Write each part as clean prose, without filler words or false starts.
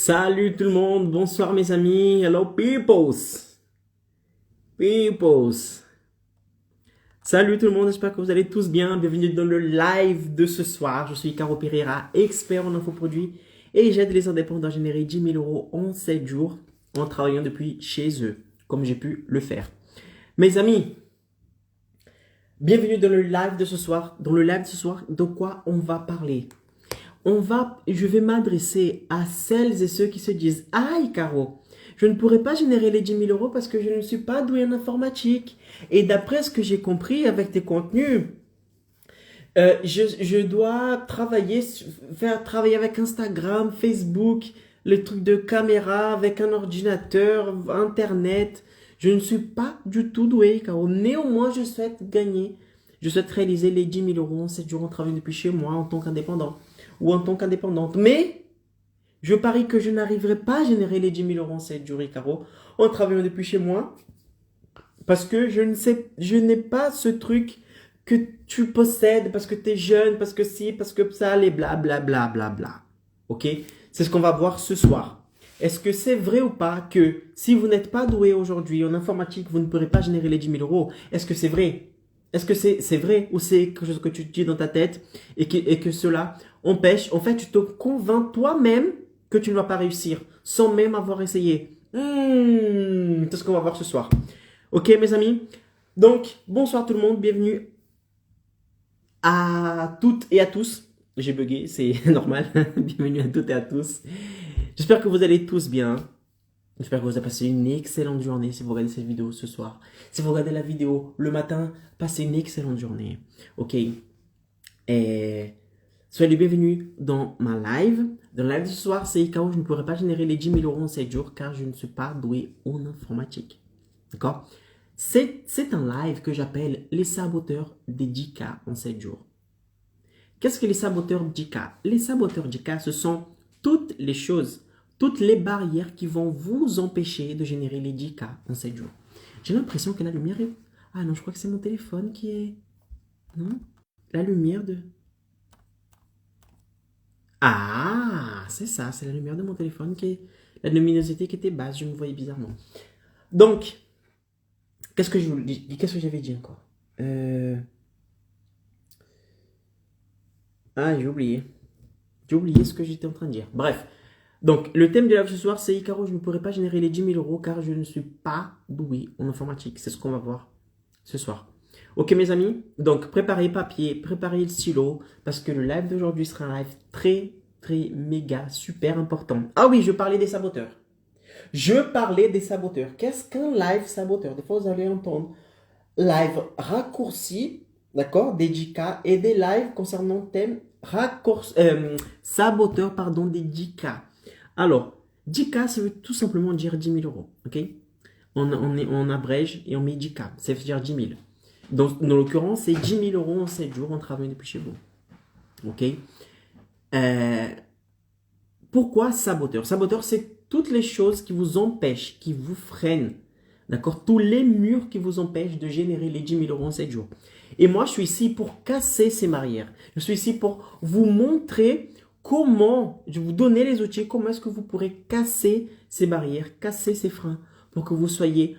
Salut tout le monde, bonsoir mes amis, hello peoples, peoples. Salut tout le monde, j'espère que vous allez tous bien, bienvenue dans le live de ce soir. Je suis Caro Pereira, expert en infoproduits et j'aide les indépendants à générer 10 000 euros en 7 jours en travaillant depuis chez eux, comme j'ai pu le faire. Mes amis, bienvenue dans le live de ce soir. Dans le live de ce soir, de quoi on va parler? Je vais m'adresser à celles et ceux qui se disent « Aïe, Caro, je ne pourrai pas générer les 10 000 euros parce que je ne suis pas doué en informatique. » Et d'après ce que j'ai compris avec tes contenus, je dois faire travailler avec Instagram, Facebook, le truc de caméra, avec un ordinateur, Internet. Je ne suis pas du tout doué, Caro. Néanmoins, je souhaite gagner. Je souhaite réaliser les 10 000 euros en 7 jours en travaillant depuis chez moi en tant qu'indépendant ou en tant qu'indépendante. Mais je parie que je n'arriverai pas à générer les 10 000 euros en 7 jours, Caro, en travaillant depuis chez moi. Parce que je n'ai pas ce truc que tu possèdes, parce que tu es jeune, parce que si, parce que ça, les blablabla. Bla, bla, bla. Ok? C'est ce qu'on va voir ce soir. Est-ce que c'est vrai ou pas que si vous n'êtes pas doué aujourd'hui en informatique, vous ne pourrez pas générer les 10 000 euros? Est-ce que c'est vrai? Est-ce que c'est vrai ou c'est quelque chose que tu te dis dans ta tête et que cela empêche? En fait, tu te convaincs toi-même que tu ne vas pas réussir sans même avoir essayé. C'est ce qu'on va voir ce soir. Ok, mes amis? Donc, bonsoir tout le monde. Bienvenue à toutes et à tous. J'ai bugué, c'est normal. Bienvenue à toutes et à tous. J'espère que vous allez tous bien. J'espère que vous avez passé une excellente journée si vous regardez cette vidéo ce soir. Si vous regardez la vidéo le matin, passez une excellente journée. Ok. Et soyez les bienvenus dans ma live. Dans la live de ce soir, c'est Ika où je ne pourrai pas générer les 10 000 euros en 7 jours car je ne suis pas doué en informatique. D'accord? C'est un live que j'appelle les saboteurs des 10K en 7 jours. Qu'est-ce que les saboteurs 10K? Les saboteurs 10K, ce sont toutes les choses, toutes les barrières qui vont vous empêcher de générer les 10K en 7 jours. J'ai l'impression que la lumière est... Ah non, je crois que c'est mon téléphone qui est... Non? La lumière de... Ah, c'est ça, c'est la lumière de mon téléphone qui est... La luminosité qui était basse, je me voyais bizarrement. Donc, qu'est-ce que j'avais dit encore? Ah, j'ai oublié. J'ai oublié ce que j'étais en train de dire. Bref. Donc, le thème de la ce soir, c'est Icaro, je ne pourrai pas générer les 10 000 euros car je ne suis pas doué en informatique. C'est ce qu'on va voir ce soir. Ok, mes amis? Donc, préparez papier, préparez le stylo parce que le live d'aujourd'hui sera un live très, très, méga, super important. Ah oui, je parlais des saboteurs. Je parlais des saboteurs. Qu'est-ce qu'un live saboteur? Des fois, vous allez entendre live raccourci, d'accord, des 10K et des lives concernant le thème saboteur, pardon, des 10K. Alors, 10K, ça veut tout simplement dire 10 000 euros, ok? On abrège et on met 10K, ça veut dire 10 000. Dans l'occurrence, c'est 10 000 euros en 7 jours en travaillant depuis chez vous, ok? Pourquoi saboteur? Saboteur, c'est toutes les choses qui vous empêchent, qui vous freinent. D'accord? Tous les murs qui vous empêchent de générer les 10 000 euros en 7 jours. Et moi, je suis ici pour casser ces barrières. Je suis ici pour vous montrer comment, je vais vous donner les outils, comment est-ce que vous pourrez casser ces barrières, casser ces freins pour que vous soyez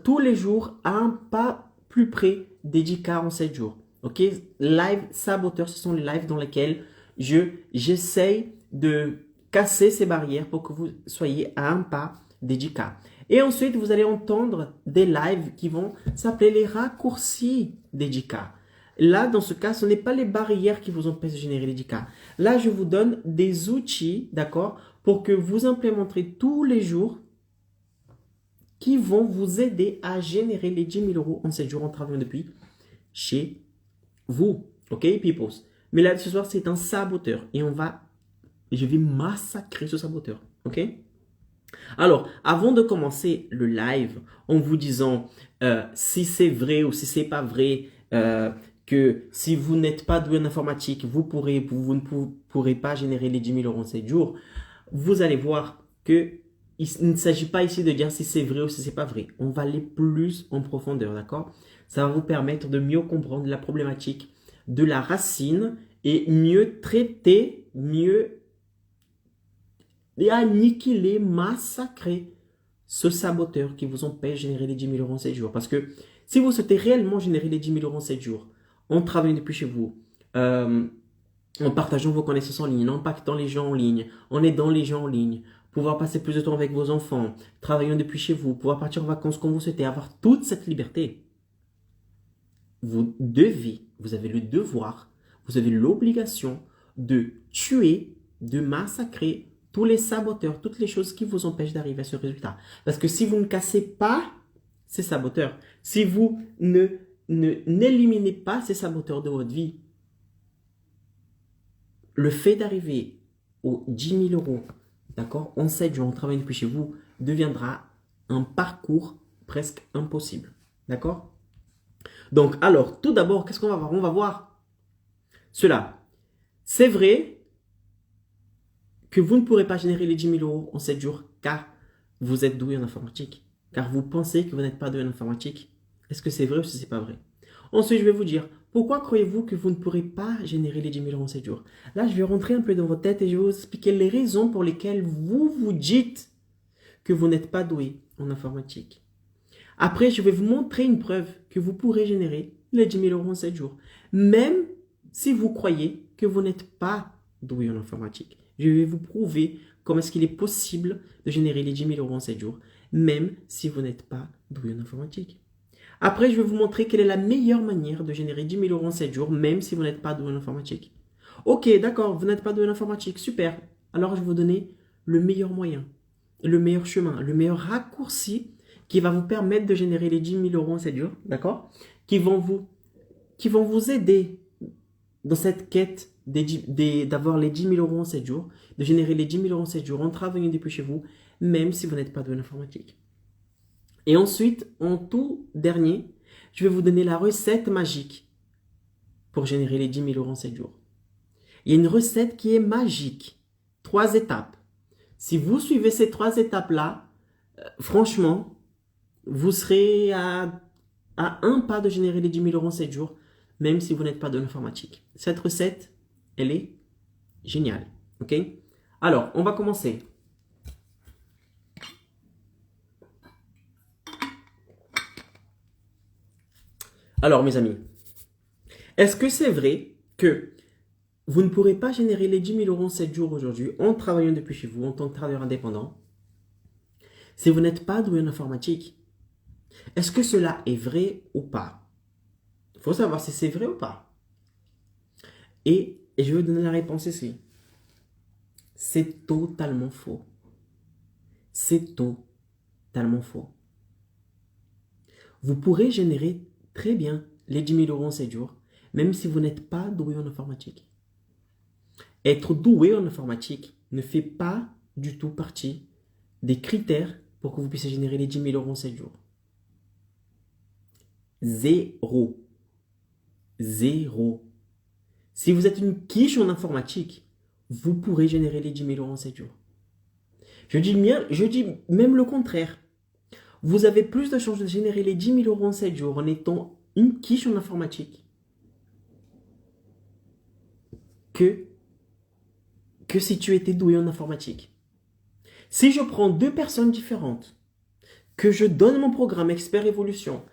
tous les jours à un pas plus près des 10K en 7 jours. Ok? Live saboteur, ce sont les lives dans lesquels j'essaye de casser ces barrières pour que vous soyez à un pas des 10K. Et ensuite, vous allez entendre des lives qui vont s'appeler les raccourcis des 10K. Là, dans ce cas, ce n'est pas les barrières qui vous empêchent de générer les 10K. Là, je vous donne des outils, d'accord, pour que vous implémenterez tous les jours qui vont vous aider à générer les 10 000 euros en 7 jours en travaillant depuis chez vous. Ok, peoples? Mais là, ce soir, c'est un saboteur et je vais massacrer ce saboteur. Ok? Alors, avant de commencer le live, en vous disant si c'est vrai ou si c'est pas vrai, que si vous n'êtes pas doué en informatique, vous ne pourrez pas générer les 10 000 euros en 7 jours, vous allez voir que il ne s'agit pas ici de dire si c'est vrai ou si c'est pas vrai. On va aller plus en profondeur, d'accord? Ça va vous permettre de mieux comprendre la problématique de la racine et mieux traiter, et annihiler, massacrer ce saboteur qui vous empêche de générer les 10 000 euros en 7 jours. Parce que si vous souhaitez réellement générer les 10 000 euros en 7 jours, en travaillant depuis chez vous, en partageant vos connaissances en ligne, en impactant les gens en ligne, en aidant les gens en ligne, pouvoir passer plus de temps avec vos enfants, travaillant depuis chez vous, pouvoir partir en vacances quand vous souhaitez, avoir toute cette liberté, vous avez le devoir, vous avez l'obligation de tuer, de massacrer tous les saboteurs, toutes les choses qui vous empêchent d'arriver à ce résultat. Parce que si vous ne cassez pas ces saboteurs, si vous n'éliminez pas ces saboteurs de votre vie, le fait d'arriver aux 10 000 euros, d'accord, en 7 jours en travaillant depuis chez vous, deviendra un parcours presque impossible. D'accord? Donc, alors, tout d'abord, qu'est-ce qu'on va voir? On va voir cela. C'est vrai que vous ne pourrez pas générer les 10 000 euros en 7 jours car vous êtes doué en informatique, car vous pensez que vous n'êtes pas doué en informatique. Est-ce que c'est vrai ou si ce n'est pas vrai? Ensuite, je vais vous dire, pourquoi croyez-vous que vous ne pourrez pas générer les 10 000 euros en 7 jours? Là, je vais rentrer un peu dans votre tête et je vais vous expliquer les raisons pour lesquelles vous vous dites que vous n'êtes pas doué en informatique. Après, je vais vous montrer une preuve que vous pourrez générer les 10 000 euros en 7 jours, même si vous croyez que vous n'êtes pas doué en informatique. Je vais vous prouver comment est-ce qu'il est possible de générer les 10 000 euros en 7 jours, même si vous n'êtes pas doué en informatique. Après, je vais vous montrer quelle est la meilleure manière de générer 10 000 euros en 7 jours, même si vous n'êtes pas doué en informatique. Ok, d'accord, vous n'êtes pas doué en informatique, super. Alors, je vais vous donner le meilleur moyen, le meilleur chemin, le meilleur raccourci qui va vous permettre de générer les 10 000 euros en 7 jours, d'accord, qui vont vous aider dans cette quête d'avoir les 10 000 euros en 7 jours, de générer les 10 000 euros en 7 jours en travaillant depuis chez vous, même si vous n'êtes pas doué en informatique. Et ensuite, en tout dernier, je vais vous donner la recette magique pour générer les 10 000 euros en 7 jours. Il y a une recette qui est magique. 3 étapes. Si vous suivez ces 3 étapes-là, franchement, vous serez à un pas de générer les 10 000 euros en 7 jours, même si vous n'êtes pas de l'informatique. Cette recette, elle est géniale. Ok? Alors, on va commencer. Alors, mes amis, est-ce que c'est vrai que vous ne pourrez pas générer les 10 000 euros en 7 jours aujourd'hui en travaillant depuis chez vous en tant que travailleur indépendant si vous n'êtes pas doué en informatique? Est-ce que cela est vrai ou pas? Il faut savoir si c'est vrai ou pas. Et je vais vous donner la réponse ici. C'est totalement faux. C'est totalement faux. Vous pourrez générer très bien les 10 000 euros en 7 jours, même si vous n'êtes pas doué en informatique. Être doué en informatique ne fait pas du tout partie des critères pour que vous puissiez générer les 10 000 euros en 7 jours. Zéro. Zéro. Si vous êtes une quiche en informatique, vous pourrez générer les 10 000 euros en 7 jours. Je dis même le contraire. Vous avez plus de chances de générer les 10 000 euros en 7 jours en étant une quiche en informatique que si tu étais doué en informatique. Si je prends 2 personnes différentes, que je donne mon programme Expert Évolution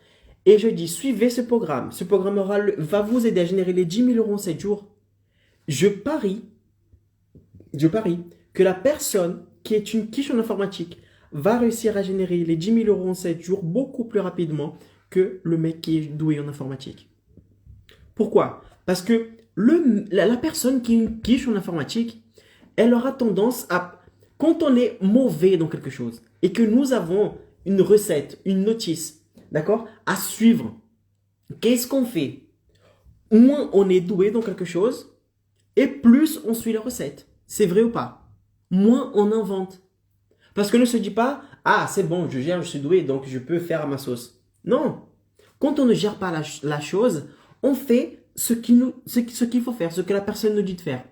et je dis suivez ce programme va vous aider à générer les 10 000 euros en 7 jours, je parie que la personne qui est une quiche en informatique va réussir à générer les 10 000 euros en 7 jours beaucoup plus rapidement que le mec qui est doué en informatique. Pourquoi? Parce que la personne qui est une quiche en informatique, elle aura tendance à, quand on est mauvais dans quelque chose et que nous avons une recette, une notice, d'accord, à suivre, qu'est-ce qu'on fait? Moins on est doué dans quelque chose et plus on suit la recette. C'est vrai ou pas? Moins on invente. Parce que ne se dit pas, ah c'est bon, je gère, je suis doué, donc je peux faire à ma sauce. Non. Quand on ne gère pas la chose, on fait ce qu'il faut faire, ce que la personne nous dit de faire.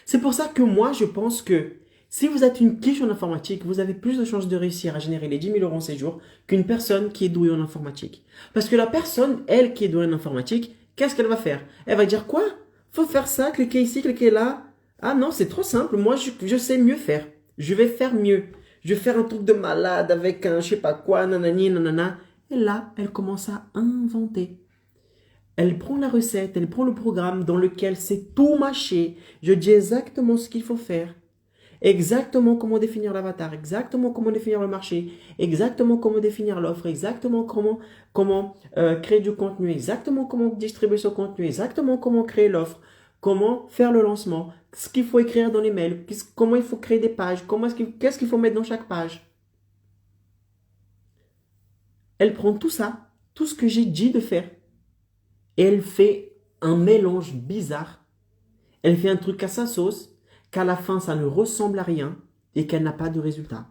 C'est pour ça que moi, je pense que si vous êtes une quiche en informatique, vous avez plus de chances de réussir à générer les 10 000 euros en 7 jours qu'une personne qui est douée en informatique. Parce que la personne, elle, qui est douée en informatique, qu'est-ce qu'elle va faire? Elle va dire quoi? Faut faire ça, cliquer ici, cliquer là. Ah non, c'est trop simple, moi je sais mieux faire. Je vais faire mieux. Je vais faire un truc de malade avec un je sais pas quoi, nanani, nanana. Et là, elle commence à inventer. Elle prend la recette, elle prend le programme dans lequel c'est tout mâché. Je dis exactement ce qu'il faut faire. Exactement comment définir l'avatar, exactement comment définir le marché, exactement comment définir l'offre, exactement comment créer du contenu, exactement comment distribuer ce contenu, exactement comment créer l'offre, comment faire le lancement, ce qu'il faut écrire dans les mails, comment il faut créer des pages, qu'est-ce qu'il faut mettre dans chaque page. Elle prend tout ça, tout ce que j'ai dit de faire, et elle fait un mélange bizarre. Elle fait un truc à sa sauce, qu'à la fin, ça ne ressemble à rien et qu'elle n'a pas de résultat.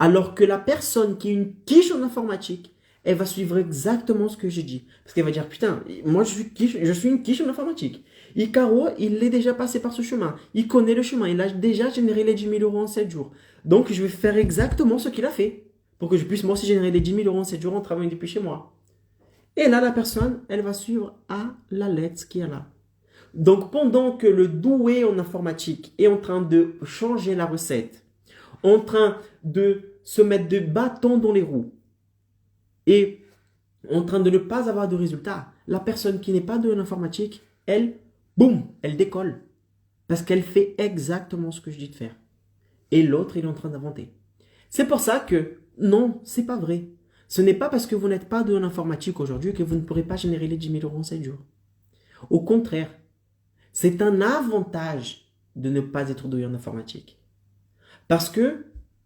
Alors que la personne qui est une quiche en informatique, elle va suivre exactement ce que j'ai dit. Parce qu'elle va dire, putain, moi je suis une quiche en informatique. Icaro, il est déjà passé par ce chemin. Il connaît le chemin. Il a déjà généré les 10 000 euros en 7 jours. Donc, je vais faire exactement ce qu'il a fait. Pour que je puisse moi aussi générer les 10 000 euros en 7 jours en travaillant depuis chez moi. Et là, la personne, elle va suivre à la lettre ce qu'il y a là. Donc, pendant que le doué en informatique est en train de changer la recette, en train de se mettre de bâtons dans les roues et en train de ne pas avoir de résultats, la personne qui n'est pas douée en informatique, elle, boum, elle décolle. Parce qu'elle fait exactement ce que je dis de faire. Et l'autre, il est en train d'inventer. C'est pour ça que, non, c'est pas vrai. Ce n'est pas parce que vous n'êtes pas doué en informatique aujourd'hui que vous ne pourrez pas générer les 10 000 euros en 7 jours. Au contraire, c'est un avantage de ne pas être doué en informatique. Parce que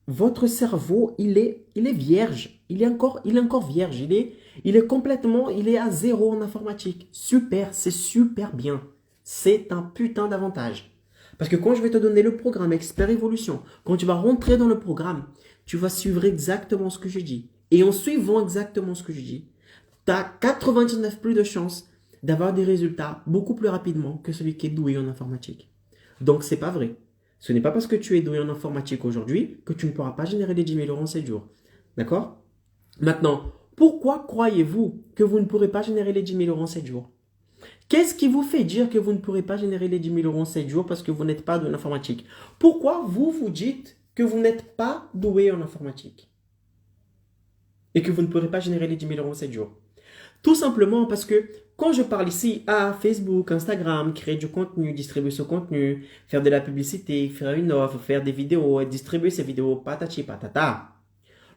votre cerveau, il est vierge. Il est encore vierge. Il est à zéro en informatique. Super, c'est super bien. C'est un putain d'avantage. Parce que quand je vais te donner le programme Expert Évolution, quand tu vas rentrer dans le programme, tu vas suivre exactement ce que je dis. Et en suivant exactement ce que je dis, tu as 99 plus de chances d'avoir des résultats beaucoup plus rapidement que celui qui est doué en informatique. Donc, c'est pas vrai. Ce n'est pas parce que tu es doué en informatique aujourd'hui que tu ne pourras pas générer les 10 000 euros en 7 jours. D'accord? Maintenant, pourquoi croyez-vous que vous ne pourrez pas générer les 10 000 euros en 7 jours? Qu'est-ce qui vous fait dire que vous ne pourrez pas générer les 10 000 euros en 7 jours parce que vous n'êtes pas doué en informatique? Pourquoi vous vous dites que vous n'êtes pas doué en informatique et que vous ne pourrez pas générer les 10 000 euros en 7 jours? Tout simplement parce que quand je parle ici à Facebook, Instagram, créer du contenu, distribuer ce contenu, faire de la publicité, faire une offre, faire des vidéos, distribuer ces vidéos, patati patata.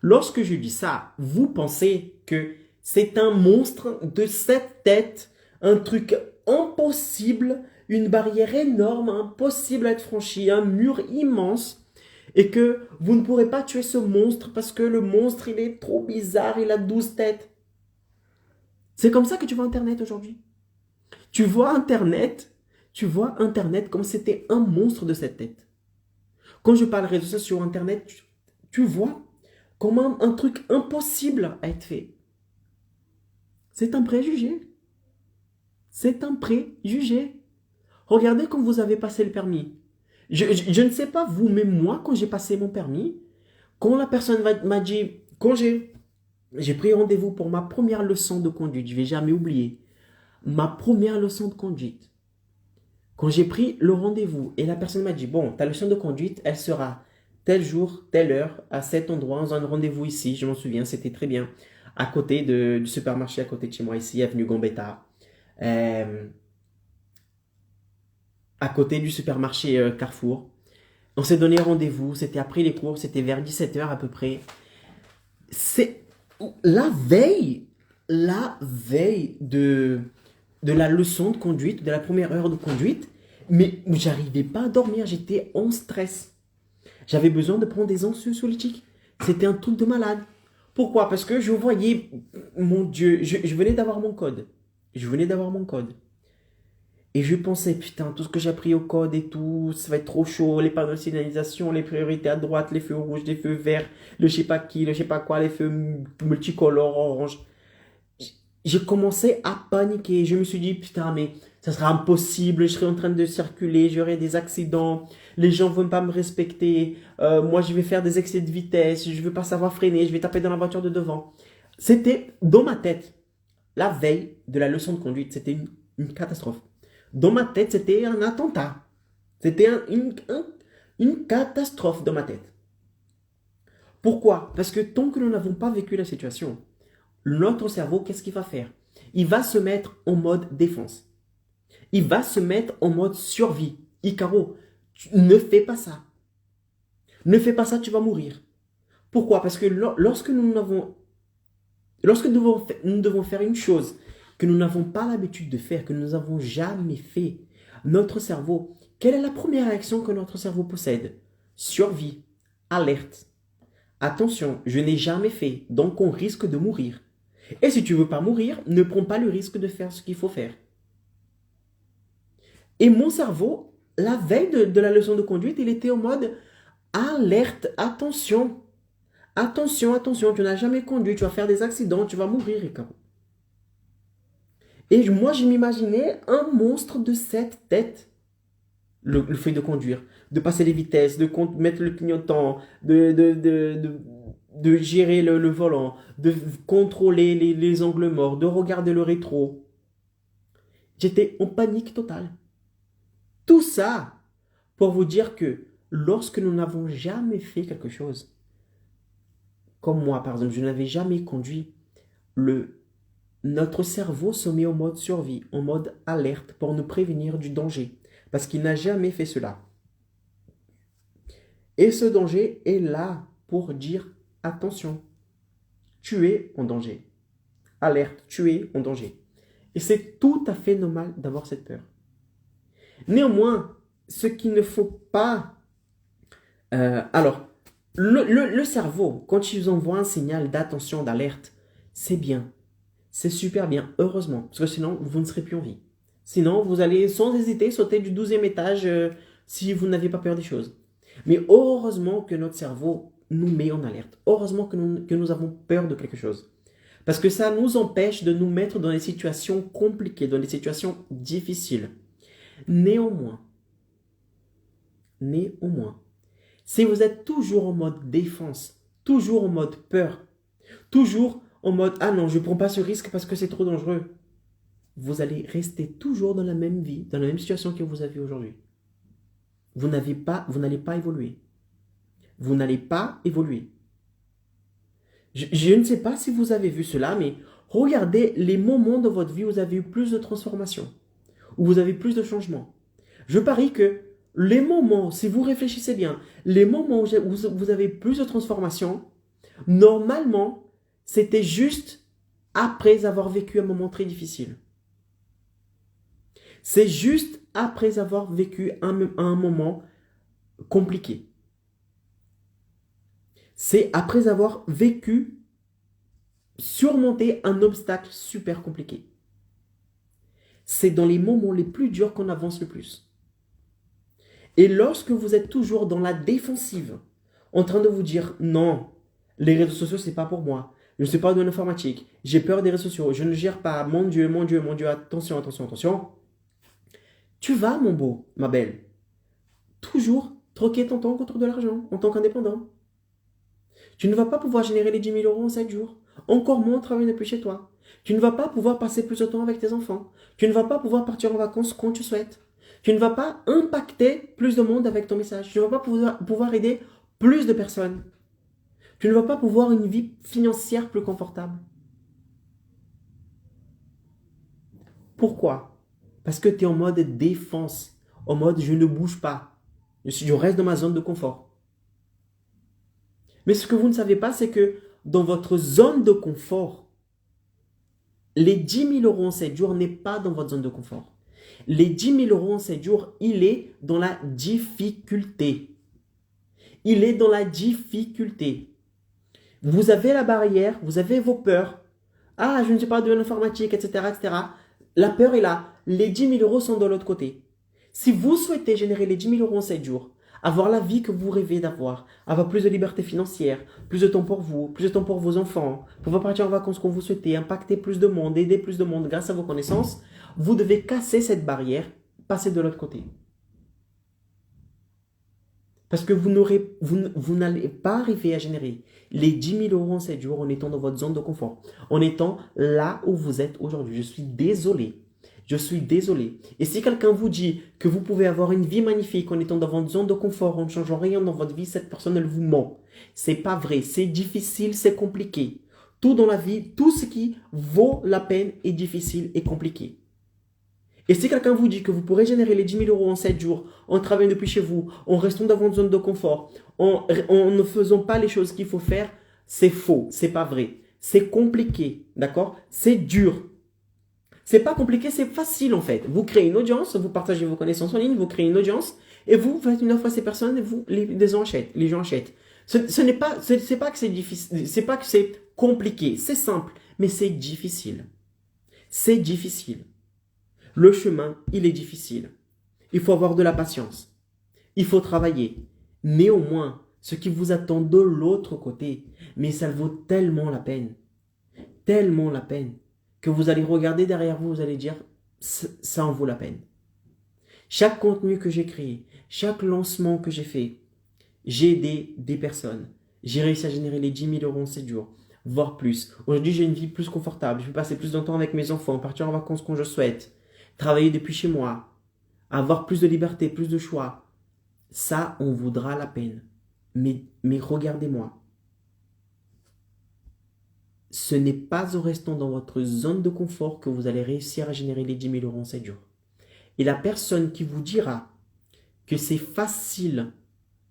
Lorsque je dis ça, vous pensez que c'est un monstre de 7 têtes, un truc impossible, une barrière énorme, impossible à être franchi, un mur immense, et que vous ne pourrez pas tuer ce monstre parce que le monstre, il est trop bizarre, il a 12 têtes. C'est comme ça que tu vois Internet aujourd'hui. Tu vois Internet comme si c'était un monstre de 7 têtes. Quand je parle réseaux sociaux, Internet, tu vois comme un truc impossible à être fait. C'est un préjugé. C'est un préjugé. Regardez quand vous avez passé le permis. Je ne sais pas vous, mais moi, quand j'ai passé mon permis, quand la personne m'a dit, quand j'ai pris rendez-vous pour ma première leçon de conduite, je ne vais jamais oublier, ma première leçon de conduite. Quand j'ai pris le rendez-vous et la personne m'a dit, bon, ta leçon de conduite, elle sera tel jour, telle heure, à cet endroit, dans un rendez-vous ici, je m'en souviens, c'était très bien, à côté du supermarché, à côté de chez moi ici, avenue Gambetta, à côté du supermarché Carrefour. On s'est donné rendez-vous, c'était après les cours, c'était vers 17 h à peu près. C'est la veille de la leçon de conduite, de la première heure de conduite, mais j'arrivais pas à dormir, j'étais en stress. J'avais besoin de prendre des anxiolytiques. C'était un truc de malade. Pourquoi? Parce que je voyais, mon Dieu, je venais d'avoir mon code. Je venais d'avoir mon code. Et je pensais, putain, tout ce que j'ai appris au code et tout, ça va être trop chaud, les panneaux de signalisation, les priorités à droite, les feux rouges, les feux verts, le je sais pas qui, le je sais pas quoi, les feux multicolores, orange. J'ai commencé à paniquer. Je me suis dit, putain, mais ça sera impossible, je serai en train de circuler, j'aurai des accidents, les gens ne vont pas me respecter, moi je vais faire des excès de vitesse, je ne vais pas savoir freiner, je vais taper dans la voiture de devant. C'était dans ma tête, la veille de la leçon de conduite, c'était une catastrophe. Dans ma tête, c'était un attentat. C'était une catastrophe dans ma tête. Pourquoi? Parce que tant que nous n'avons pas vécu la situation, notre cerveau, qu'est-ce qu'il va faire? Il va se mettre en mode défense. Il va se mettre en mode survie. Icaro, ne fais pas ça. Ne fais pas ça, tu vas mourir. Pourquoi? Parce que lorsque nous devons faire une chose que nous n'avons pas l'habitude de faire, que nous n'avons jamais fait, notre cerveau, quelle est la première réaction que notre cerveau possède? Survie, alerte. Attention, je n'ai jamais fait, donc on risque de mourir. Et si tu ne veux pas mourir, ne prends pas le risque de faire ce qu'il faut faire. Et mon cerveau, la veille de la leçon de conduite, il était en mode alerte, attention. Attention, attention, tu n'as jamais conduit, tu vas faire des accidents, tu vas mourir, Ricardo. Et moi, je m'imaginais un monstre de cette tête. Le fait de conduire, de passer les vitesses, de mettre le clignotant, de gérer le volant, de contrôler les angles morts, de regarder le rétro. J'étais en panique totale. Tout ça pour vous dire que lorsque nous n'avons jamais fait quelque chose, comme moi par exemple, je n'avais jamais conduit, notre cerveau se met en mode survie, en mode alerte pour nous prévenir du danger. Parce qu'il n'a jamais fait cela. Et ce danger est là pour dire attention, tu es en danger. Alerte, tu es en danger. Et c'est tout à fait normal d'avoir cette peur. Néanmoins, ce qu'il ne faut pas... le cerveau, quand il vous envoie un signal d'attention, d'alerte, c'est bien. C'est super bien, heureusement. Parce que sinon, vous ne serez plus en vie. Sinon, vous allez sans hésiter sauter du 12e étage si vous n'avez pas peur des choses. Mais heureusement que notre cerveau nous met en alerte. Heureusement que nous avons peur de quelque chose. Parce que ça nous empêche de nous mettre dans des situations compliquées, dans des situations difficiles. Néanmoins, si vous êtes toujours en mode défense, toujours en mode peur, toujours en mode « Ah non, je ne prends pas ce risque parce que c'est trop dangereux », vous allez rester toujours dans la même vie, dans la même situation que vous avez aujourd'hui. Vous n'allez pas évoluer. Vous n'allez pas évoluer. Je ne sais pas si vous avez vu cela, mais regardez les moments de votre vie où vous avez eu plus de transformation, où vous avez plus de changements. Je parie que les moments, si vous réfléchissez bien, les moments où vous avez plus de transformation, normalement, c'était juste après avoir vécu un moment très difficile. C'est juste après avoir vécu un moment compliqué. C'est après avoir vécu, surmonter un obstacle super compliqué. C'est dans les moments les plus durs qu'on avance le plus. Et lorsque vous êtes toujours dans la défensive, en train de vous dire non, les réseaux sociaux, c'est pas pour moi. Je ne suis pas dans l'informatique. J'ai peur des réseaux sociaux. Je ne gère pas. Mon Dieu, mon Dieu, mon Dieu. Attention, attention, attention. Tu vas, mon beau, ma belle, toujours troquer ton temps contre de l'argent en tant qu'indépendant. Tu ne vas pas pouvoir générer les 10 000 euros en 7 jours. Encore moins travailler depuis chez toi. Tu ne vas pas pouvoir passer plus de temps avec tes enfants. Tu ne vas pas pouvoir partir en vacances quand tu souhaites. Tu ne vas pas impacter plus de monde avec ton message. Tu ne vas pas pouvoir aider plus de personnes. Tu ne vas pas pouvoir une vie financière plus confortable. Pourquoi? Parce que tu es en mode défense, en mode je ne bouge pas. Je reste dans ma zone de confort. Mais ce que vous ne savez pas, c'est que dans votre zone de confort, les 10 000 euros en 7 jours n'est pas dans votre zone de confort. Les 10 000 euros en 7 jours, il est dans la difficulté. Il est dans la difficulté. Vous avez la barrière, vous avez vos peurs. Ah, je ne suis pas de l'informatique, etc., etc. La peur est là. Les 10 000 euros sont de l'autre côté. Si vous souhaitez générer les 10 000 euros en 7 jours, avoir la vie que vous rêvez d'avoir, avoir plus de liberté financière, plus de temps pour vous, plus de temps pour vos enfants, pouvoir partir en vacances quand vous souhaitez, impacter plus de monde, aider plus de monde grâce à vos connaissances, vous devez casser cette barrière, passer de l'autre côté. Parce que vous n'allez pas arriver à générer les 10 000 euros en 7 jours en étant dans votre zone de confort, en étant là où vous êtes aujourd'hui. Je suis désolé. Je suis désolé. Et si quelqu'un vous dit que vous pouvez avoir une vie magnifique en étant dans votre zone de confort, en ne changeant rien dans votre vie, cette personne, elle vous ment. C'est pas vrai. C'est difficile, c'est compliqué. Tout dans la vie, tout ce qui vaut la peine est difficile et compliqué. Et si quelqu'un vous dit que vous pourrez générer les 10 000 euros en 7 jours, en travaillant depuis chez vous, en restant dans votre zone de confort, en ne faisant pas les choses qu'il faut faire, c'est faux, c'est pas vrai. C'est compliqué, d'accord? C'est dur. C'est pas compliqué, c'est facile en fait. Vous créez une audience, vous partagez vos connaissances en ligne, vous créez une audience et vous faites une offre à ces personnes et les gens achètent. Les gens achètent. Ce n'est pas, c'est pas que c'est difficile, c'est pas que c'est compliqué, c'est simple, mais c'est difficile. C'est difficile. Le chemin, il est difficile. Il faut avoir de la patience. Il faut travailler. Néanmoins, ce qui vous attend de l'autre côté, mais ça vaut tellement la peine. Tellement la peine. Que vous allez regarder derrière vous, vous allez dire, ça en vaut la peine. Chaque contenu que j'ai créé, chaque lancement que j'ai fait, j'ai aidé des personnes. J'ai réussi à générer les 10 000 euros en 7 jours, voire plus. Aujourd'hui, j'ai une vie plus confortable. Je peux passer plus de temps avec mes enfants, partir en vacances quand je souhaite, travailler depuis chez moi, avoir plus de liberté, plus de choix. Ça en vaudra la peine. Mais regardez-moi. Ce n'est pas en restant dans votre zone de confort que vous allez réussir à générer les 10 000 euros en 7 jours. Et la personne qui vous dira que c'est facile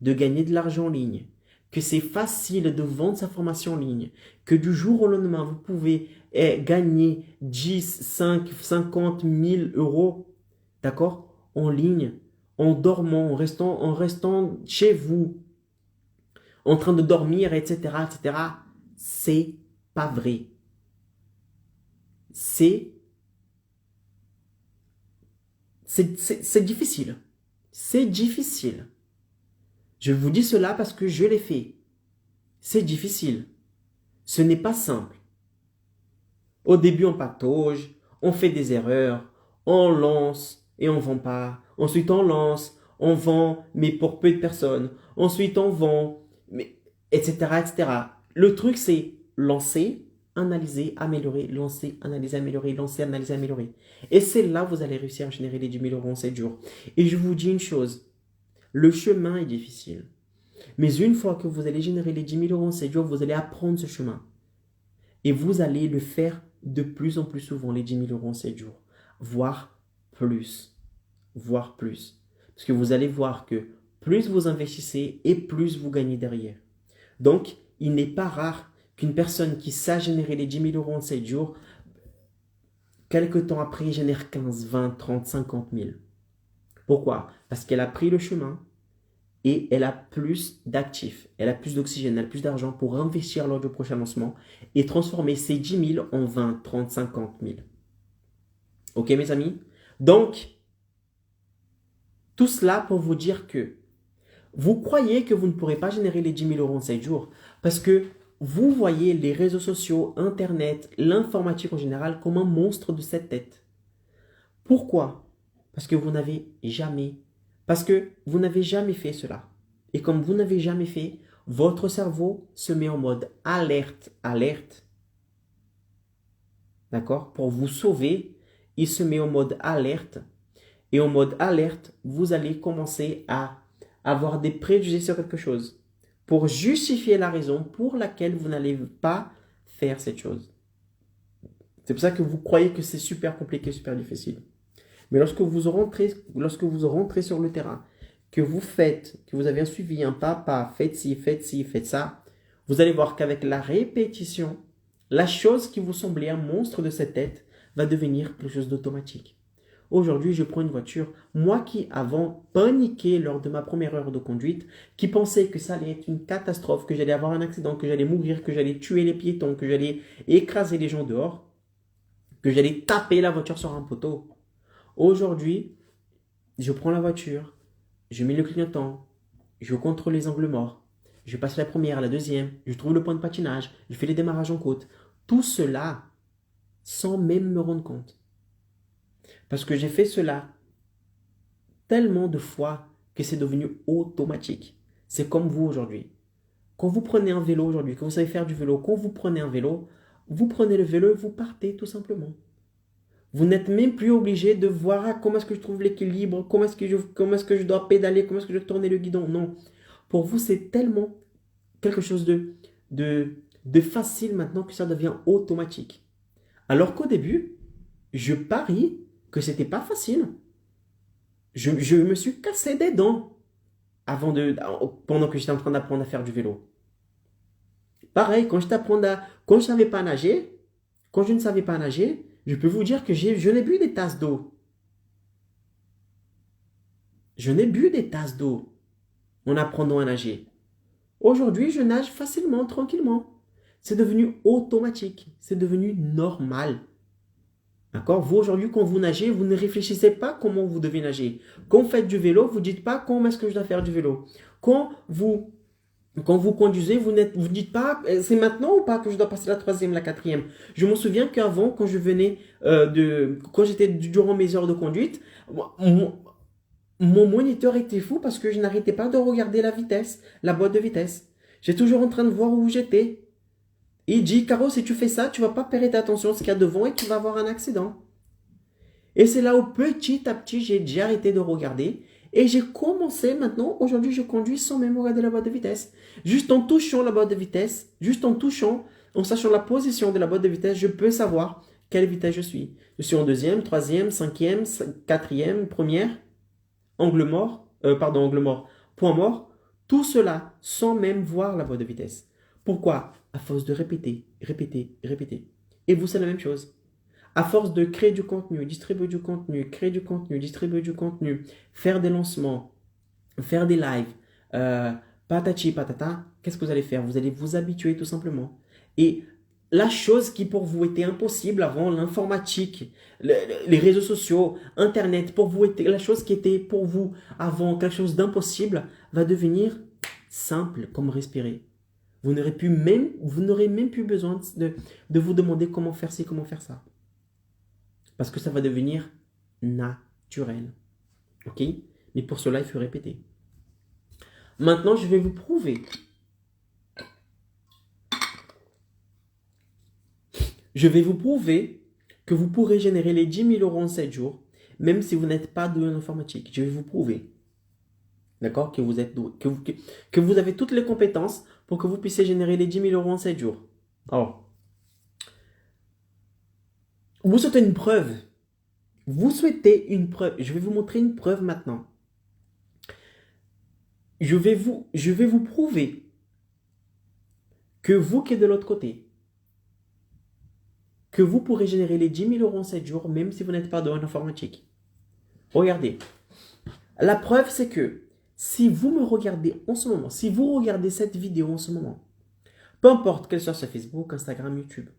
de gagner de l'argent en ligne, que c'est facile de vendre sa formation en ligne, que du jour au lendemain, vous pouvez gagner 10, 5, 50 000 euros, d'accord, en ligne, en dormant, en restant chez vous, en train de dormir, etc., etc., c'est pas vrai. C'est difficile. C'est difficile. Je vous dis cela parce que je l'ai fait. C'est difficile. Ce n'est pas simple. Au début, on patauge, on fait des erreurs, on lance et on ne vend pas. Ensuite, on lance, on vend, mais pour peu de personnes. Ensuite, on vend, mais, etc., etc. Le truc, c'est lancer, analyser, améliorer, lancer, analyser, améliorer, lancer, analyser, améliorer. Et c'est là où vous allez réussir à générer les 10 000 euros en 7 jours. Et je vous dis une chose, le chemin est difficile. Mais une fois que vous allez générer les 10 000 euros en 7 jours, vous allez apprendre ce chemin. Et vous allez le faire de plus en plus souvent, les 10 000 euros en 7 jours. Voire plus. Voire plus. Parce que vous allez voir que plus vous investissez et plus vous gagnez derrière. Donc, il n'est pas rare qu'une personne qui sait générer les 10 000 euros en 7 jours, quelque temps après, génère 15, 20, 30, 50 000. Pourquoi? Parce qu'elle a pris le chemin et elle a plus d'actifs, elle a plus d'oxygène, elle a plus d'argent pour investir lors du prochain lancement et transformer ces 10 000 en 20, 30, 50 000. Ok mes amis? Donc, tout cela pour vous dire que vous croyez que vous ne pourrez pas générer les 10 000 euros en 7 jours parce que vous voyez les réseaux sociaux, Internet, l'informatique en général comme un monstre de cette tête. Pourquoi? Parce que vous n'avez jamais fait cela. Et comme vous n'avez jamais fait, votre cerveau se met en mode alerte, alerte. D'accord? Pour vous sauver, il se met en mode alerte. Et en mode alerte, vous allez commencer à avoir des préjugés sur quelque chose pour justifier la raison pour laquelle vous n'allez pas faire cette chose. C'est pour ça que vous croyez que c'est super compliqué, super difficile. Mais lorsque vous rentrez sur le terrain, que vous avez un suivi, un pas à pas, faites ci, faites ça, vous allez voir qu'avec la répétition, la chose qui vous semblait un monstre de cette tête va devenir quelque chose d'automatique. Aujourd'hui, je prends une voiture, moi qui avant paniqué lors de ma première heure de conduite, qui pensais que ça allait être une catastrophe, que j'allais avoir un accident, que j'allais mourir, que j'allais tuer les piétons, que j'allais écraser les gens dehors, que j'allais taper la voiture sur un poteau. Aujourd'hui, je prends la voiture, je mets le clignotant, je contrôle les angles morts, je passe la première, la deuxième, je trouve le point de patinage, je fais les démarrages en côte. Tout cela sans même me rendre compte. Parce que j'ai fait cela tellement de fois que c'est devenu automatique. C'est comme vous aujourd'hui. Quand vous prenez un vélo aujourd'hui, que vous savez faire du vélo, quand vous prenez un vélo, vous prenez le vélo et vous partez tout simplement. Vous n'êtes même plus obligé de voir comment est-ce que je trouve l'équilibre, comment est-ce que je dois pédaler, comment est-ce que je dois tourner le guidon. Non. Pour vous, c'est tellement quelque chose de facile maintenant que ça devient automatique. Alors qu'au début, je parie que c'était pas facile. Je me suis cassé des dents pendant que j'étais en train d'apprendre à faire du vélo. Pareil, quand je savais pas nager, quand je ne savais pas nager, je peux vous dire que je n'ai bu des tasses d'eau. Je n'ai bu des tasses d'eau en apprenant à nager. Aujourd'hui, je nage facilement, tranquillement. C'est devenu automatique. C'est devenu normal. D'accord? Vous, aujourd'hui, quand vous nagez, vous ne réfléchissez pas comment vous devez nager. Quand vous faites du vélo, vous ne dites pas comment est-ce que je dois faire du vélo. Quand vous conduisez, vous ne dites pas c'est maintenant ou pas que je dois passer la troisième, la quatrième. Je me souviens qu'avant, quand quand j'étais durant mes heures de conduite, mon moniteur était fou parce que je n'arrêtais pas de regarder la vitesse, la boîte de vitesse. J'étais toujours en train de voir où j'étais. Et il dit, Caro, si tu fais ça, tu vas pas prêter attention à ce qu'il y a devant et tu vas avoir un accident. Et c'est là où petit à petit, j'ai déjà arrêté de regarder. Et j'ai commencé maintenant, aujourd'hui, je conduis sans même regarder la boîte de vitesse. Juste en touchant la boîte de vitesse, en sachant la position de la boîte de vitesse, je peux savoir quelle vitesse je suis. Je suis en deuxième, troisième, cinquième, quatrième, première, angle mort, point mort. Tout cela sans même voir la boîte de vitesse. Pourquoi? À force de répéter, répéter, répéter. Et vous, c'est la même chose. À force de créer du contenu, distribuer du contenu, créer du contenu, distribuer du contenu, faire des lancements, faire des lives, patati patata, qu'est-ce que vous allez faire? Vous allez vous habituer tout simplement. Et la chose qui pour vous était impossible avant, l'informatique, les réseaux sociaux, Internet, pour vous la chose qui était pour vous avant quelque chose d'impossible va devenir simple comme respirer. Vous n'aurez même plus besoin de vous demander comment faire ci, comment faire ça. Parce que ça va devenir naturel. Ok? Mais pour cela, il faut répéter. Maintenant, je vais vous prouver. Je vais vous prouver que vous pourrez générer les 10 000 euros en 7 jours, même si vous n'êtes pas doué en informatique. Je vais vous prouver. D'accord? Que vous êtes doué, que vous avez toutes les compétences pour que vous puissiez générer les 10 000 euros en 7 jours. Alors, vous souhaitez une preuve. Vous souhaitez une preuve. Je vais vous montrer une preuve maintenant. Je vais vous prouver que vous qui êtes de l'autre côté, que vous pourrez générer les 10 000 euros en 7 jours, même si vous n'êtes pas doué en informatique. Regardez. La preuve, c'est que si vous me regardez en ce moment, si vous regardez cette vidéo en ce moment, peu importe qu'elle soit sur Facebook, Instagram, YouTube,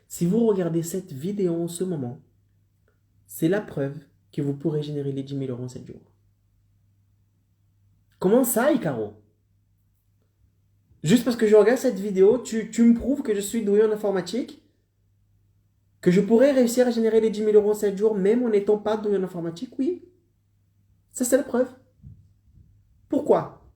si vous regardez cette vidéo en ce moment, c'est la preuve que vous pourrez générer les 10 000 euros en 7 jours. Comment ça, Icaro? Juste parce que je regarde cette vidéo, tu me prouves que je suis doué en informatique? Que je pourrais réussir à générer les 10 000 euros en 7 jours même en n'étant pas doué en informatique? Oui. Ça, c'est la preuve. Pourquoi?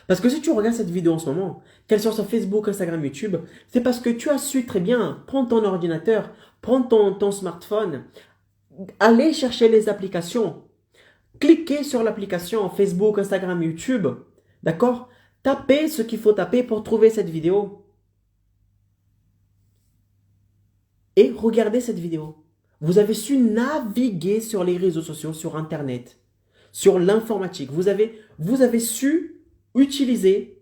Parce que si tu regardes cette vidéo en ce moment, qu'elle soit sur Facebook, Instagram, YouTube, c'est parce que tu as su très bien prendre ton ordinateur, prendre ton smartphone, aller chercher les applications, cliquer sur l'application Facebook, Instagram, YouTube, d'accord? Tapez ce qu'il faut taper pour trouver cette vidéo. Et regardez cette vidéo. Vous avez su naviguer sur les réseaux sociaux, sur Internet, sur l'informatique. Vous avez su utiliser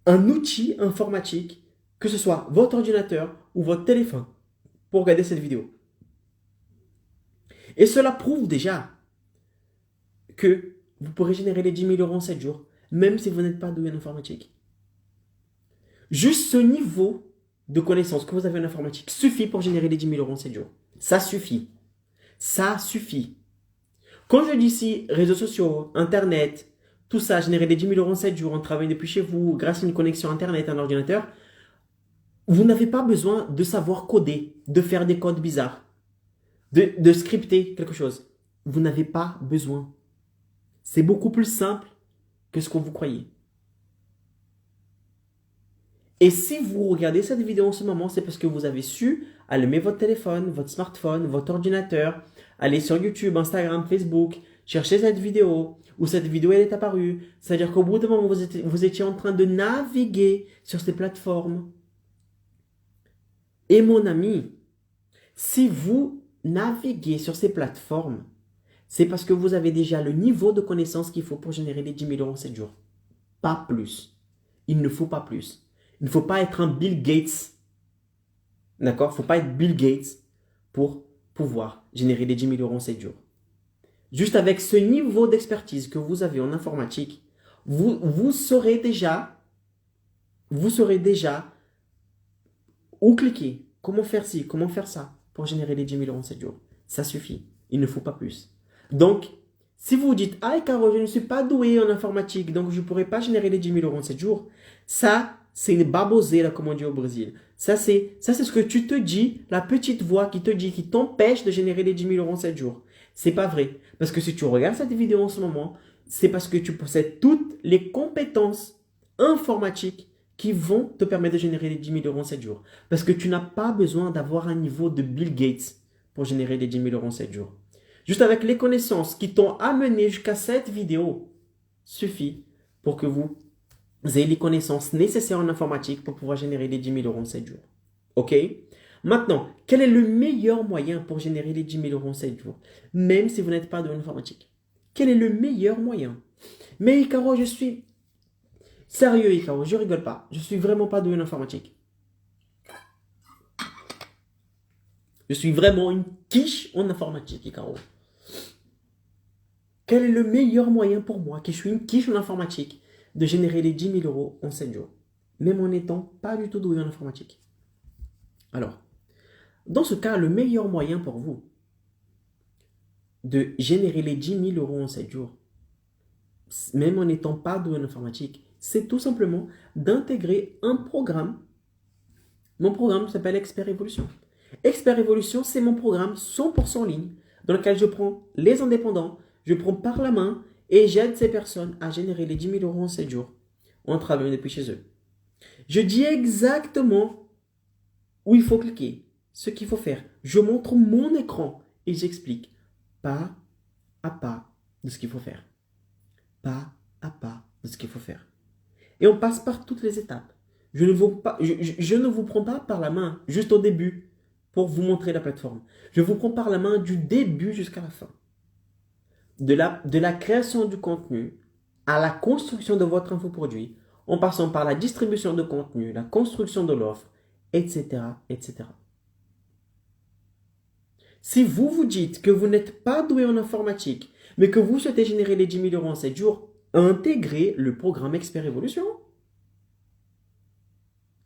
un outil informatique, que ce soit votre ordinateur ou votre téléphone, pour regarder cette vidéo. Et cela prouve déjà que vous pourrez générer les 10 000 euros en 7 jours, même si vous n'êtes pas doué en informatique. Juste ce niveau de connaissance que vous avez en informatique suffit pour générer les 10 000 euros en 7 jours. Ça suffit. Ça suffit. Quand je dis ici réseaux sociaux, Internet, tout ça, générer les 10 000 euros en 7 jours en travaillant depuis chez vous, grâce à une connexion Internet, un ordinateur, vous n'avez pas besoin de savoir coder, de faire des codes bizarres, de scripter quelque chose. Vous n'avez pas besoin. C'est beaucoup plus simple que ce que vous croyez. Et si vous regardez cette vidéo en ce moment, c'est parce que vous avez su allumer votre téléphone, votre smartphone, votre ordinateur, aller sur YouTube, Instagram, Facebook, chercher cette vidéo, ou cette vidéo elle est apparue. C'est-à-dire qu'au bout d'un moment, vous étiez en train de naviguer sur ces plateformes. Et mon ami, si vous naviguez sur ces plateformes, c'est parce que vous avez déjà le niveau de connaissance qu'il faut pour générer les 10 000 euros en 7 jours. Pas plus. Il ne faut pas plus. Il ne faut pas être un Bill Gates. D'accord? Il ne faut pas être Bill Gates pour pouvoir générer les 10 000 euros en 7 jours. Juste avec ce niveau d'expertise que vous avez en informatique, vous saurez déjà où cliquer, comment faire ci, comment faire ça pour générer les 10 000 euros en 7 jours. Ça suffit. Il ne faut pas plus. Donc, si vous vous dites, ah, Caro, je ne suis pas doué en informatique, donc je ne pourrai pas générer les 10 000 euros en 7 jours, ça, c'est une babosée, là, comme on dit au Brésil. Ça, c'est ce que tu te dis, la petite voix qui te dit, qui t'empêche de générer les 10 000 euros en 7 jours. C'est pas vrai. Parce que si tu regardes cette vidéo en ce moment, c'est parce que tu possèdes toutes les compétences informatiques qui vont te permettre de générer les 10 000 euros en 7 jours. Parce que tu n'as pas besoin d'avoir un niveau de Bill Gates pour générer les 10 000 euros en 7 jours. Juste avec les connaissances qui t'ont amené jusqu'à cette vidéo, suffit pour que vous ayez les connaissances nécessaires en informatique pour pouvoir générer les 10 000 euros en 7 jours. OK? Maintenant, quel est le meilleur moyen pour générer les 10 000 euros en 7 jours, même si vous n'êtes pas doué en informatique? Quel est le meilleur moyen? Mais Icaro, je suis... Sérieux, Icaro, je rigole pas. Je suis vraiment pas doué en informatique. Je suis vraiment une quiche en informatique, Icaro. Quel est le meilleur moyen pour moi, qui suis une quiche en informatique, de générer les 10 000 euros en 7 jours, même en n'étant pas du tout doué en informatique? Alors, dans ce cas, le meilleur moyen pour vous de générer les 10 000 euros en 7 jours, même en n'étant pas doué en informatique, c'est tout simplement d'intégrer un programme. Mon programme s'appelle Expert Evolution. Expert Evolution, c'est mon programme 100% en ligne dans lequel je prends les indépendants, je prends par la main et j'aide ces personnes à générer les 10 000 euros en 7 jours en travaillant depuis chez eux. Je dis exactement où il faut cliquer, ce qu'il faut faire. Je montre mon écran et j'explique pas à pas de ce qu'il faut faire. Pas à pas de ce qu'il faut faire. Et on passe par toutes les étapes. Je ne vous prends pas par la main juste au début pour vous montrer la plateforme. Je vous prends par la main du début jusqu'à la fin. De la création du contenu à la construction de votre infoproduit, en passant par la distribution de contenu, la construction de l'offre, etc., etc. Si vous vous dites que vous n'êtes pas doué en informatique, mais que vous souhaitez générer les 10 000 euros en 7 jours, intégrez le programme Expert Evolution.